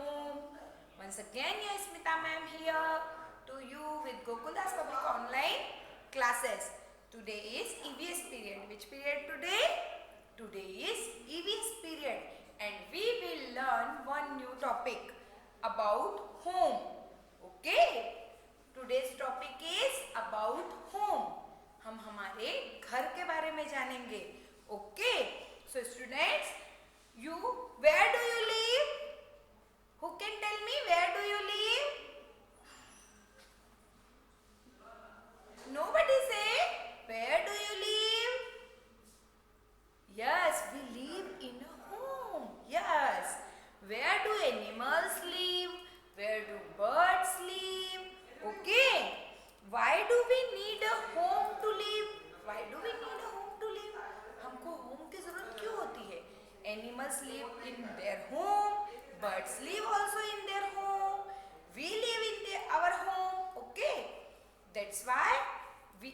home. Once again, your Smita ma'am here to you with Gokulas Public Online classes. Today is EVS period. Which period today? Today is EVS period and we will learn one new topic about home. Okay? Today's topic is about home. हम हमारे घर के बारे में जानेंगे. Okay? So students, where do you live? Who can tell me where do you live? Nobody say where do you live? Yes, we live in a home. Yes. Where do animals live? Where do birds live? Okay. Why do we need a home to live? Why do we need a home to live? हमको home की जरूरत क्यों होती है? Animals live in their home. Birds live also in their home. We live in our home. Okay. That's why we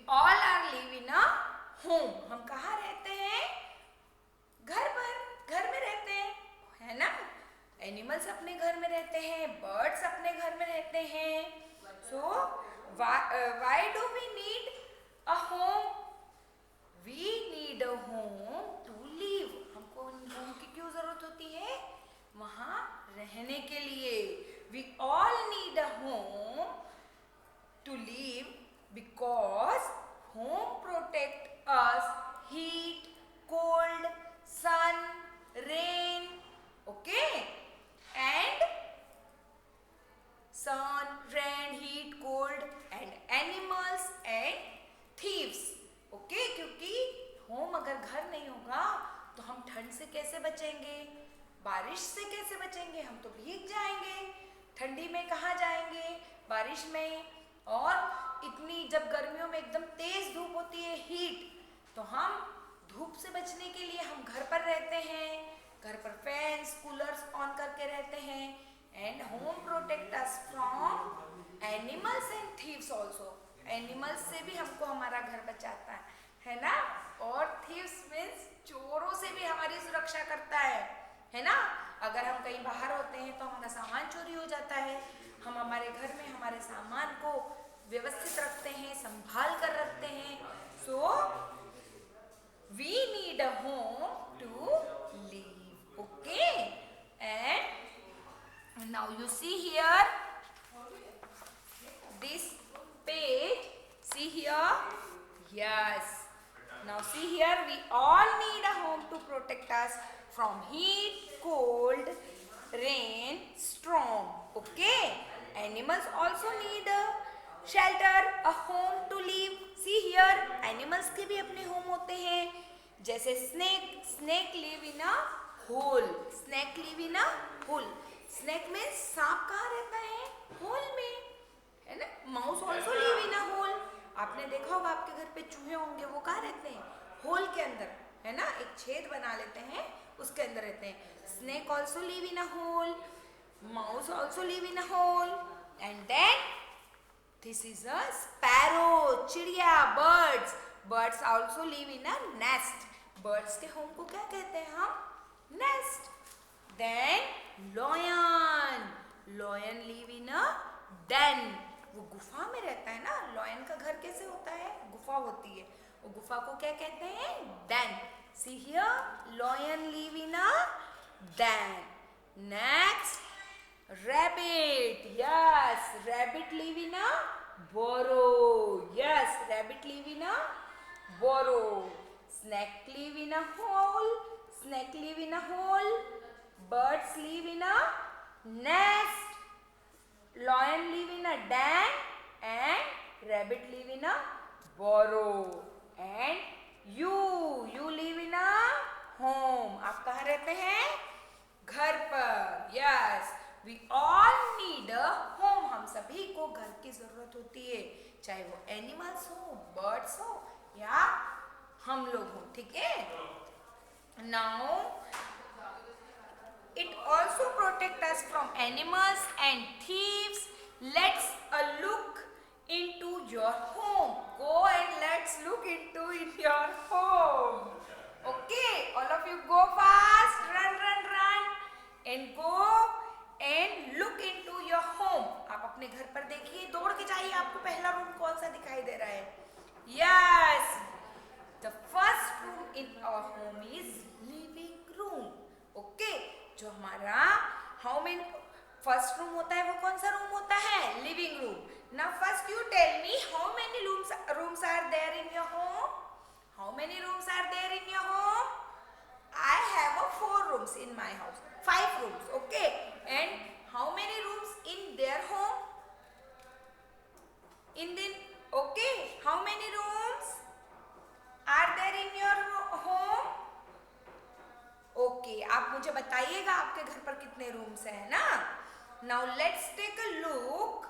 all are live in a home. हम कहाँ रहते हैं? घर पर, घर में रहते हैं, है ना? एनिमल्स अपने घर में रहते हैं, बर्ड्स अपने घर में रहते हैं. सो why do we need a home? We need a home to live. हमको होम की क्यों जरूरत होती है? वहाँ रहने के लिए. We all need a home to live because home protect us heat, cold, sun, rain. Okay? And sun, rain, heat, cold and animals and thieves. Okay? क्योंकि होम अगर घर नहीं होगा तो हम ठंड से कैसे बचेंगे? बारिश से कैसे बचेंगे? हम तो भीग जाएंगे. ठंडी में कहाँ जाएंगे? बारिश में. और इतनी जब गर्मियों में एकदम तेज धूप होती है, हीट, तो हम धूप से बचने के लिए हम घर पर रहते हैं. घर पर फैंस, कूलर्स ऑन करके रहते हैं. And home protect us from animals and thieves also. Animals से भी हमको हमारा घर बचाता है ना? और थीव्स मीन्स चोरों से भी हमारी सुरक्षा करता है ना? अगर हम कहीं बाहर होते हैं तो हमारा सामान चोरी हो जाता है. हम हमारे घर में हमारे सामान को व्यवस्थित रखते हैं, संभाल कर रखते हैं. So we need a home to live. Okay? And now you see here this page. See here? Yes. Now see here, we all need a home to protect us from heat, cold, rain, storm. Okay? Animals also need a shelter, a home to live. See here, animals के भी अपने home होते हैं. जैसे snake live in a hole. Snake live in a hole. Snake means सांप कहाँ रहता है? होल में, है ना? Mouse also live in a hole. आपने देखा होगा आपके घर पे चूहे होंगे, वो कहाँ रहते हैं? होल के अंदर, है ना? एक छेद बना लेते हैं, उसके अंदर रहते हैं. Snake also live in a hole. Mouse also live in a hole. And then this is a sparrow, चिड़िया, birds. Birds also live in a nest. Birds के home को क्या कहते हैं हम? Nest. Then lion. Lion live in a den. वो गुफा में रहता है ना? Lion का घर कैसे होता है? गुफा होती है. वो गुफा को क्या कहते हैं? Den. See here, lion live in a den. Next, rabbit. Yes, rabbit live in a burrow. Yes, rabbit live in a burrow. Snake live in a hole. Snake live in a hole. Birds live in a nest. Lion live in a den. And rabbit live in a burrow. And you live in a home. आप कहाँ रहते हैं? घर पर. Yes, we all need a home. हम सभी को घर की जरूरत होती है, चाहे वो एनिमल्स हो, बर्ड्स हो या हम लोग हो. ठीक है? Now it also protect us from animals and thieves. Let's look into your home. Go and let's look into your home. Okay, all of you go fast. Run, run, run. जो हमारा how many first room होता है वो कौन सा room होता है? Living room. Now first you tell me how many rooms are there in your home? How many rooms are there in your home? I have a 4 rooms in my house. 5 rooms, okay? And how many rooms in their home? Okay, how many rooms are there in your home? Okay, आप मुझे बताइएगा आपके घर पर कितने rooms हैं ना? Now let's take a look.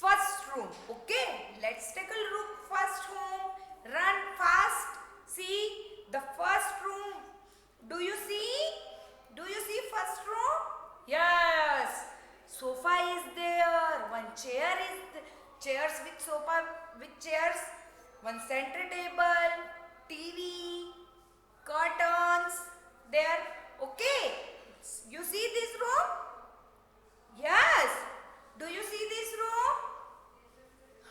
First room, okay? Let's take a look. First home. Run fast. See the first room. Do you see? Do you see first room? Yes. Sofa is there. One chair is chairs with sofa with chairs. One center table. TV. Curtains. There. Okay. You see this room? Yes. Do you see this room?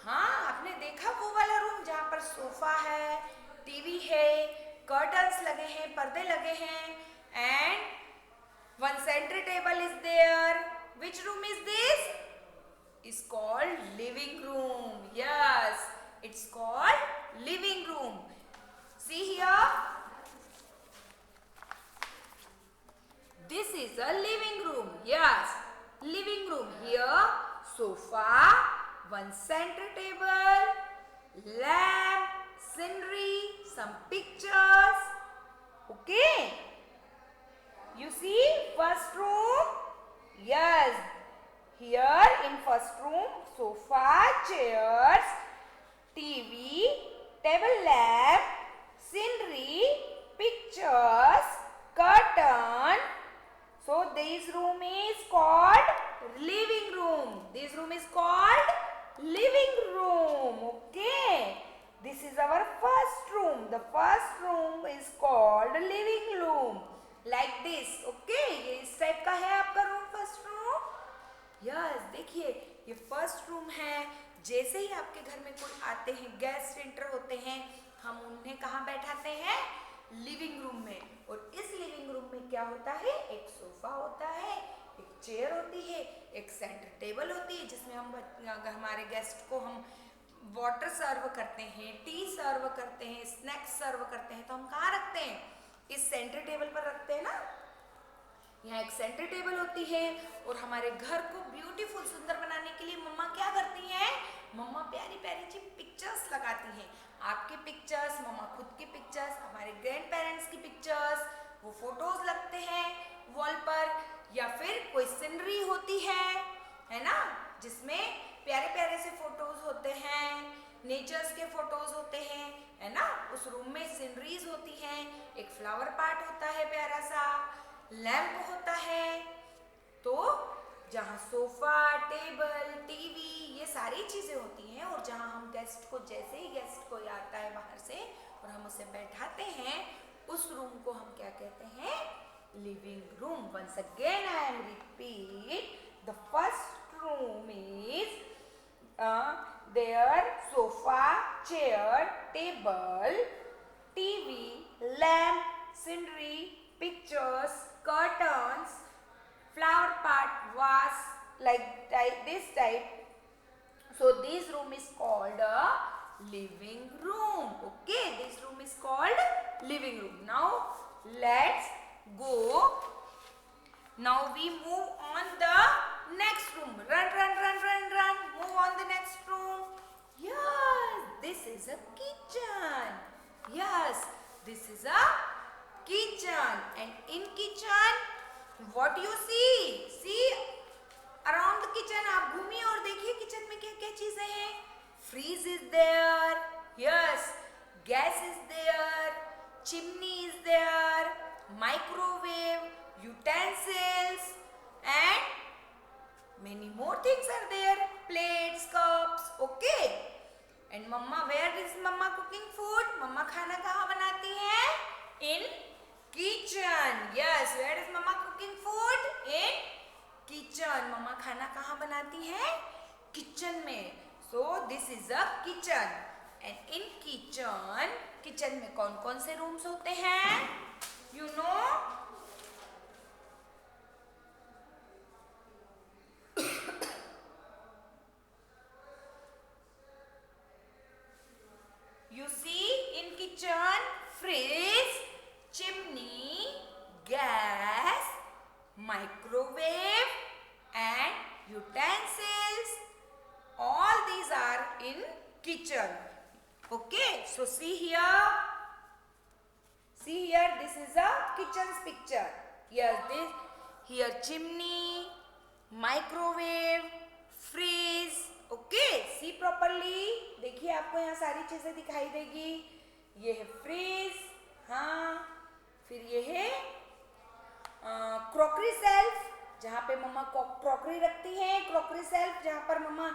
हाँ, आपने देखा वो वाला room जहाँ पर sofa है, TV है, curtains लगे हैं, पर्दे लगे हैं and one center table is there. Which room is this? Is called living room. Yes, it's called living room. See here, this is a living room. Yes, living room. Here sofa, one center table, lamp, scenery, some pictures. Okay, you see first room? Yes, here in first room sofa, chairs, TV, table lamp, scenery, pictures, curtain. So this room is called living room. This room is called living room. Okay, this is our first room. The first room is called living room. Like this. Okay, ये इस type का है आपका room, first room. Yes, देखिए ये first room है. जैसे ही आपके घर में कोई आते हैं, गेस्ट एंटर होते हैं, हम उन्हें कहाँ बैठाते हैं? लिविंग रूम में. और इस लिविंग रूम में क्या होता है? एक सोफा होता है, एक चेयर होती है, एक सेंटर टेबल होती है जिसमें हम हमारे गेस्ट को हम वाटर सर्व करते हैं, टी सर्व करते हैं, स्नैक्स सर्व करते हैं. तो हम कहाँ रखते हैं? इस सेंटर टेबल पर रखते हैं ना. यहाँ एक सेंटर टेबल होती है. और हमारे घर को ब्यूटीफुल, सुंदर बनाने के लिए मम्मा क्या करती हैं? मम्मा प्यारी प्यारी सी पिक्चर्स लगाती हैं. आपके पिक्चर्स, मम्मा खुद की पिक्चर्स, हमारे ग्रैंड पेरेंट्स की पिक्चर्स, वो फोटोज लगते हैं वॉल पर. या फिर कोई सीनरी होती है ना, जिसमें प्यारे प्यारे से फोटोज होते हैं, नेचर्स के फोटोज होते हैं, है ना. उस रूम में सीनरीज होती हैं. एक फ्लावर पार्ट होता है प्यारा सा, लैंप होता है. तो जहाँ सोफा, टेबल, टीवी, ये सारी चीजें होती हैं. और जहाँ हम गेस्ट को, जैसे ही गेस्ट कोई आता है बाहर से और हम उसे बैठाते हैं, उस रूम को हम क्या कहते हैं? Living room. Once again I am repeat, the first room is there sofa, chair, table, TV, lamp, scenery, pictures, curtains, flower pot, vase, like this type. So this room is called a living room. Okay, this room is called living room. Now let's go. Now we move on the next room. Run, run, run, run, run. Move on the next room. Yes, this is a kitchen. Yes, this is a kitchen. And in kitchen, what you see? See around the kitchen. आप घूमिए और देखिए kitchen में क्या क्या चीजें हैं. Freeze is there. Yes, gas is there. Chimney is there. Microwave, utensils, and many more things are there. Plates, cups. Okay. And mama, where is mama cooking food? Mama खाना कहाँ बनाती है? In kitchen. Yes, where is mama cooking food? In kitchen. मम्मा खाना कहाँ बनाती है? Kitchen में. So this is a kitchen. And in kitchen में कौन कौन से रूम्स होते हैं? You know? microwave and utensils. All these are in kitchen. Okay, so see here, this is a kitchen's picture. Yes, this here chimney, microwave, fridge. Okay, see properly. देखिए आपको यहाँ सारी चीजें दिखाई देगी. ये है फ्रिज, हाँ, फिर ये है क्रॉकरी सेल्फ, जहाँ पे मम्मा क्रॉकरी रखती हैं. क्रॉकरी सेल्फ जहाँ पर मम्मा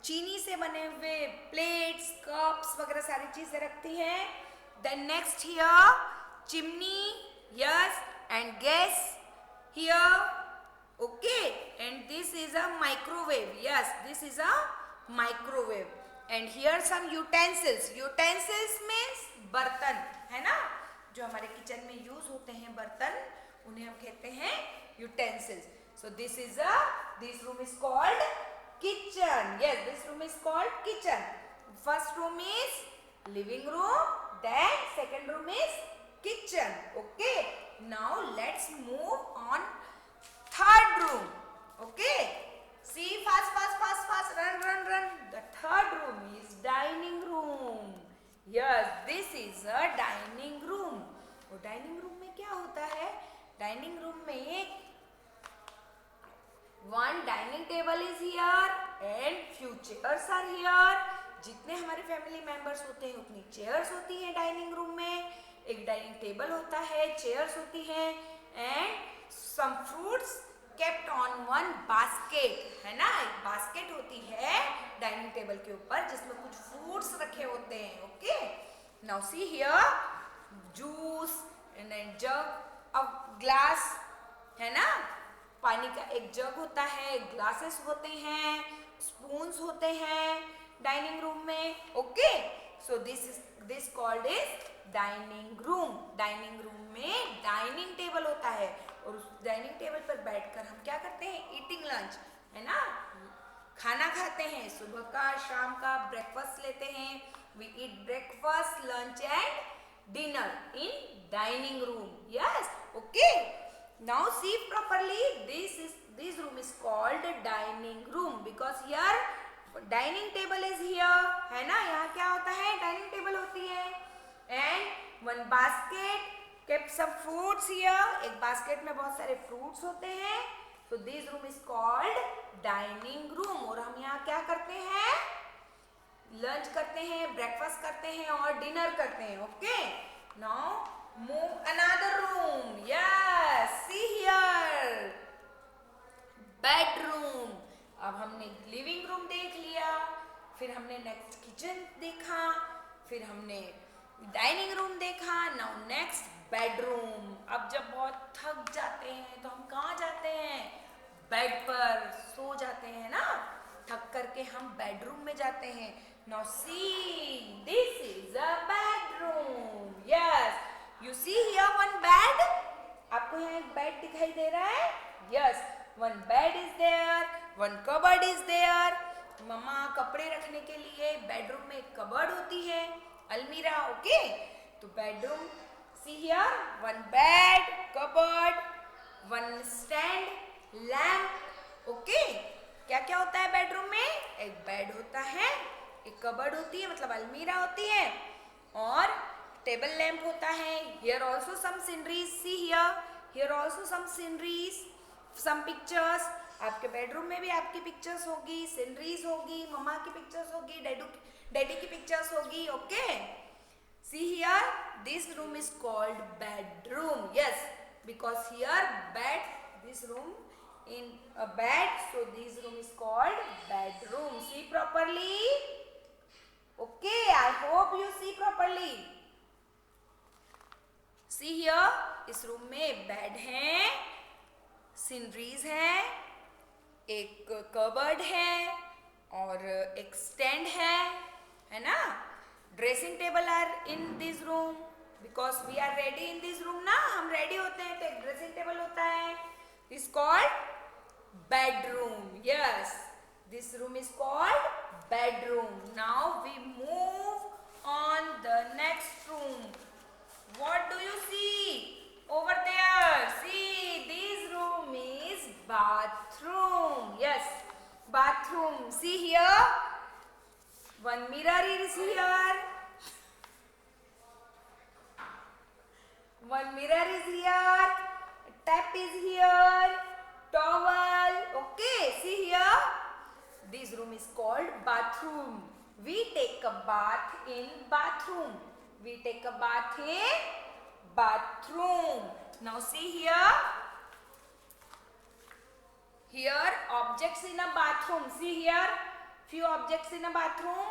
चीनी से बने हुए प्लेट्स, कप्स वगैरह सारी चीजें रखती हैं. Then next here chimney, yes, and gas here. Okay, and this is a microwave. Yes, this is a microwave. And here some utensils. Utensils means बर्तन, है ना, जो हमारे किचन में यूज होते हैं बर्तन, उन्हें हम कहते हैं utensils. So this room is called kitchen. Yes, this room is called kitchen. First room is living room, then second room is kitchen. Okay, now let's move on third room. Okay, see, fast, run. The third room is dining room. Yes, this is a dining room. और dining room में क्या होता है? Dining room में one dining table is here and few chairs are here. जितने हमारे family members होते हैं उतनी चेयर्स होती हैं डाइनिंग रूम में. एक डाइनिंग टेबल होता है, चेयर्स होती हैं, and some fruits kept on one basket, है ना. एक बास्केट होती है डाइनिंग टेबल के ऊपर जिसमें कुछ फ्रूट्स रखे होते हैं. Okay, now see here juice and jug, अब ग्लास, है ना, पानी का एक जग होता है, ग्लासेस होते हैं, स्पून्स होते हैं डाइनिंग रूम में. Okay, so this called is dining room. Dining room में डाइनिंग टेबल होता है और उस डाइनिंग टेबल पर बैठकर हम क्या करते हैं? ईटिंग लंच, है ना, खाना खाते हैं. सुबह का, शाम का ब्रेकफास्ट लेते हैं. We eat breakfast, lunch and dinner in dining room. Yes, okay, now see properly. This room is called dining room because here dining table is here, है ना. यहाँ क्या होता है? डाइनिंग टेबल होती है. And one basket kept some fruits here. एक basket में बहुत सारे फ्रूट्स होते हैं. So this room is called dining room. और हम यहाँ क्या करते हैं? लंच करते हैं, ब्रेकफास्ट करते हैं और डिनर करते हैं. Okay, now move another room. Yes, see here, bedroom. अब हमने लिविंग रूम देख लिया, फिर हमने नेक्स्ट किचन देखा, फिर हमने डाइनिंग रूम देखा. Now next bedroom. अब जब बहुत थक जाते हैं तो हम कहाँ जाते हैं? बेड पर सो जाते हैं ना. थक करके हम बेडरूम में जाते हैं. Now see, this is a bedroom. Yes, you see here one bed. आपको यहाँ एक बेड दिखाई दे रहा है? Yes, one bed is there, one cupboard is there. मम्मा कपड़े रखने के लिए बेडरूम में एक कबर्ड होती है, अलमीरा. ओके, तो bedroom, see here, one bed, cupboard, one stand, lamp. Okay, क्या क्या होता है बेडरूम में? एक बेड होता है, एक कबर्ड होती है, मतलब अलमीरा होती है, और टेबल लैम्प होता है. Here also some sceneries. See here also some sceneries, some pictures. आपके बेडरूम में भी आपकी पिक्चर्स होगी, सीनरीज होगी, मम्मा की पिक्चर्स होगी, डैडी की पिक्चर्स होगी. Okay, see here, this room is called bedroom. Yes, because here bed, this room in a bed, so this room is called bedroom. See properly. Okay, I hope you see properly. See here, इस room में bed है, sceneries है, एक cupboard है और एक stand है ना. Dressing table are in this room because we are ready in this room ना. हम रेडी होते हैं तो एक ड्रेसिंग टेबल होता है. Is called bedroom. Yes, this room is called bedroom. Now we move on the next room. What do you see over there? See, this bathroom. Yes, bathroom. See here, one mirror is here. One mirror is here. Tap is here. Towel. Okay, see here. This room is called bathroom. We take a bath in bathroom. We take a bath in bathroom. Now see here. Here objects in a bathroom. See here. Few objects in a bathroom.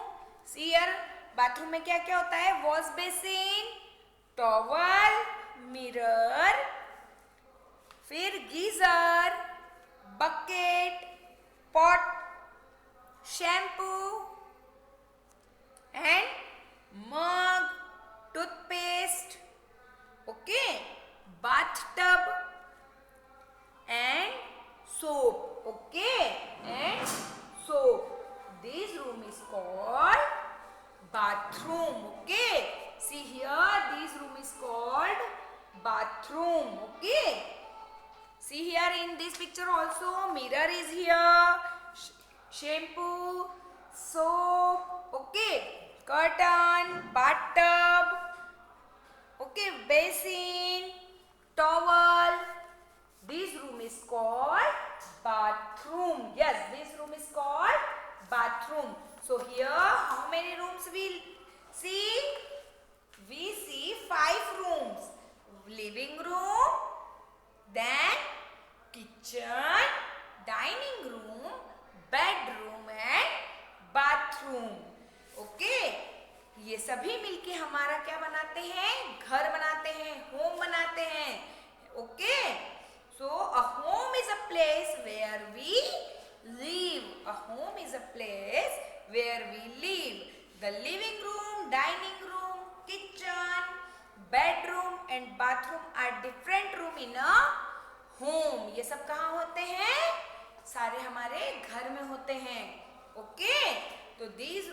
See here. Bathroom में क्या क्या होता है? Wash basin, towel, mirror, फिर geyser, bucket, pot, shampoo and mug, toothpaste, okay, bathtub and soap. Okay, and soap. This room is called bathroom. Okay, see here, this room is called bathroom. Okay, see here in this picture also mirror is here, shampoo, soap, okay, curtain, bathtub, okay, basin, towel. This room is called bathroom. Yes, this room is called bathroom. So here, how many rooms we see? We see 5 rooms. Living room, then kitchen, dining room, bedroom and bathroom. Okay? ये सभी मिलके हमारा क्या बनाते हैं? घर बनाते हैं, होम बनाते हैं. Okay? So a home is a place where we live. A home is a place where we live. The living room, dining room, kitchen, bedroom and bathroom are different room in a home. ये सब कहाँ होते हैं? सारे हमारे घर में होते हैं. Okay? तो these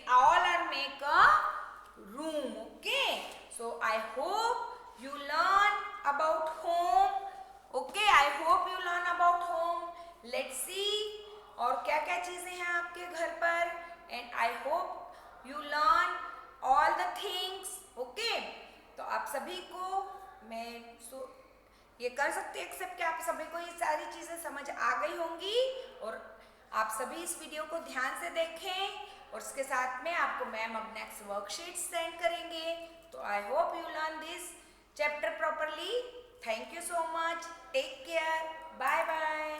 all are make a room. Okay? So I hope you learn about home. Okay, I hope you learn about home. Let's see और क्या क्या चीजें हैं आपके घर पर. And I hope you learn all the things. Okay, तो आप सभी को मैं ये कर सकते एक्सेप्ट कि आप सभी को ये सारी चीजें समझ आ गई होंगी और आप सभी इस वीडियो को ध्यान से देखें और उसके साथ में आपको मैम अब नेक्स्ट वर्कशीट सेंड करेंगे. तो I hope you learn this chapter properly. Thank you so much. Take care. Bye bye.